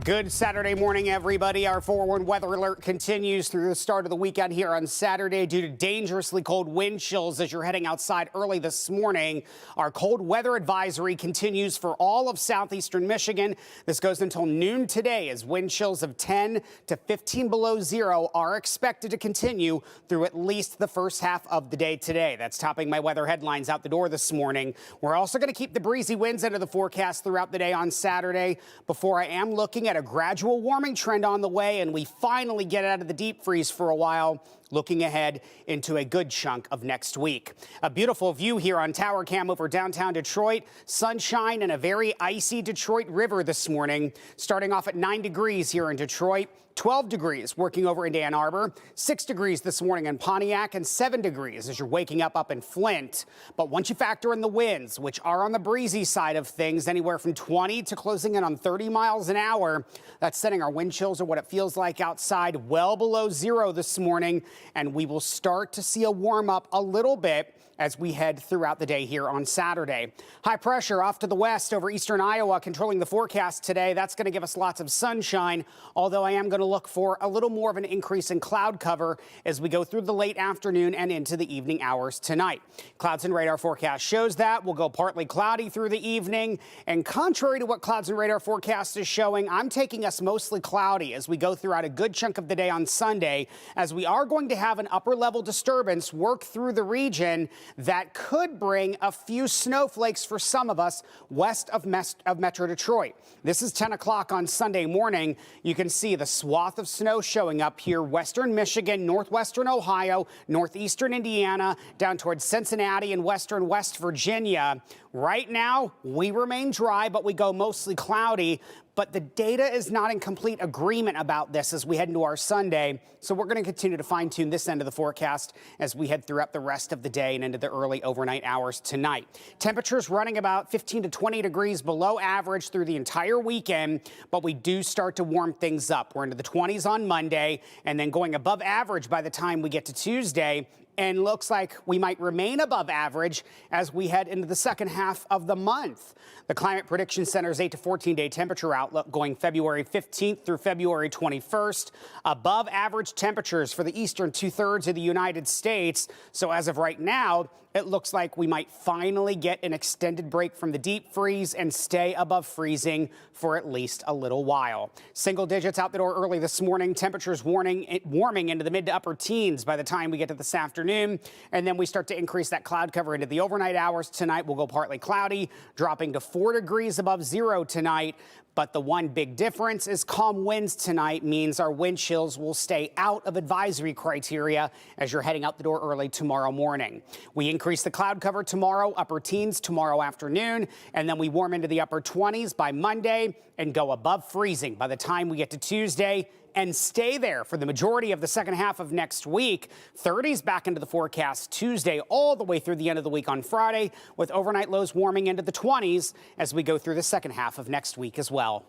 Good Saturday morning, everybody. Our forewarned weather alert continues through the start of the weekend here on Saturday due to dangerously cold wind chills as you're heading outside early this morning. Our cold weather advisory continues for all of southeastern Michigan. This goes until noon today as wind chills of 10 to 15 below zero are expected to continue through at least the first half of the day today. That's topping my weather headlines out the door this morning. We're also going to keep the breezy winds into the forecast throughout the day on Saturday before I am looking at a gradual warming trend on the way, and we finally get out of the deep freeze for a while, looking ahead into a good chunk of next week. A beautiful view here on Tower Cam over downtown Detroit. Sunshine and a very icy Detroit River this morning. Starting off at 9 degrees here in Detroit, 12 degrees working over into Ann Arbor, 6 degrees this morning in Pontiac, and 7 degrees as you're waking up in Flint. But once you factor in the winds, which are on the breezy side of things, anywhere from 20 to closing in on 30 miles an hour, that's setting our wind chills or what it feels like outside well below zero this morning. And we will start to see a warm up a little bit as we head throughout the day here on Saturday. High pressure off to the west over eastern Iowa controlling the forecast today. That's going to give us lots of sunshine, although I am going to look for a little more of an increase in cloud cover as we go through the late afternoon and into the evening hours tonight. Clouds and radar forecast shows that we'll go partly cloudy through the evening. And contrary to what clouds and radar forecast is showing, I'm taking us mostly cloudy as we go throughout a good chunk of the day on Sunday, as we are going to have an upper level disturbance work through the region that could bring a few snowflakes for some of us west of Metro Detroit. This is 10 o'clock on Sunday morning. You can see the swath of snow showing up here, western Michigan, northwestern Ohio, northeastern Indiana, down towards Cincinnati and western West Virginia. Right now, we remain dry, but we go mostly cloudy. But the data is not in complete agreement about this as we head into our Sunday. So we're going to continue to fine tune this end of the forecast as we head throughout the rest of the day and into the early overnight hours tonight. Temperatures running about 15 to 20 degrees below average through the entire weekend, but we do start to warm things up. We're into the 20s on Monday and then going above average by the time we get to Tuesday. And looks like we might remain above average as we head into the second half of the month. The Climate Prediction Center's 8 to 14-day temperature outlook going February 15th through February 21st. Above average temperatures for the eastern two-thirds of the United States. So as of right now, it looks like we might finally get an extended break from the deep freeze and stay above freezing for at least a little while. Single digits out the door early this morning. Temperatures warming into the mid to upper teens by the time we get to this afternoon. And then we start to increase that cloud cover into the overnight hours tonight. We'll go partly cloudy, dropping to 4 degrees above zero tonight. But the one big difference is calm winds tonight means our wind chills will stay out of advisory criteria as you're heading out the door early tomorrow morning. We increase the cloud cover tomorrow, upper teens tomorrow afternoon, and then we warm into the upper 20s by Monday and go above freezing by the time we get to Tuesday and stay there for the majority of the second half of next week. 30s back into the forecast Tuesday all the way through the end of the week on Friday, with overnight lows warming into the 20s as we go through the second half of next week as well.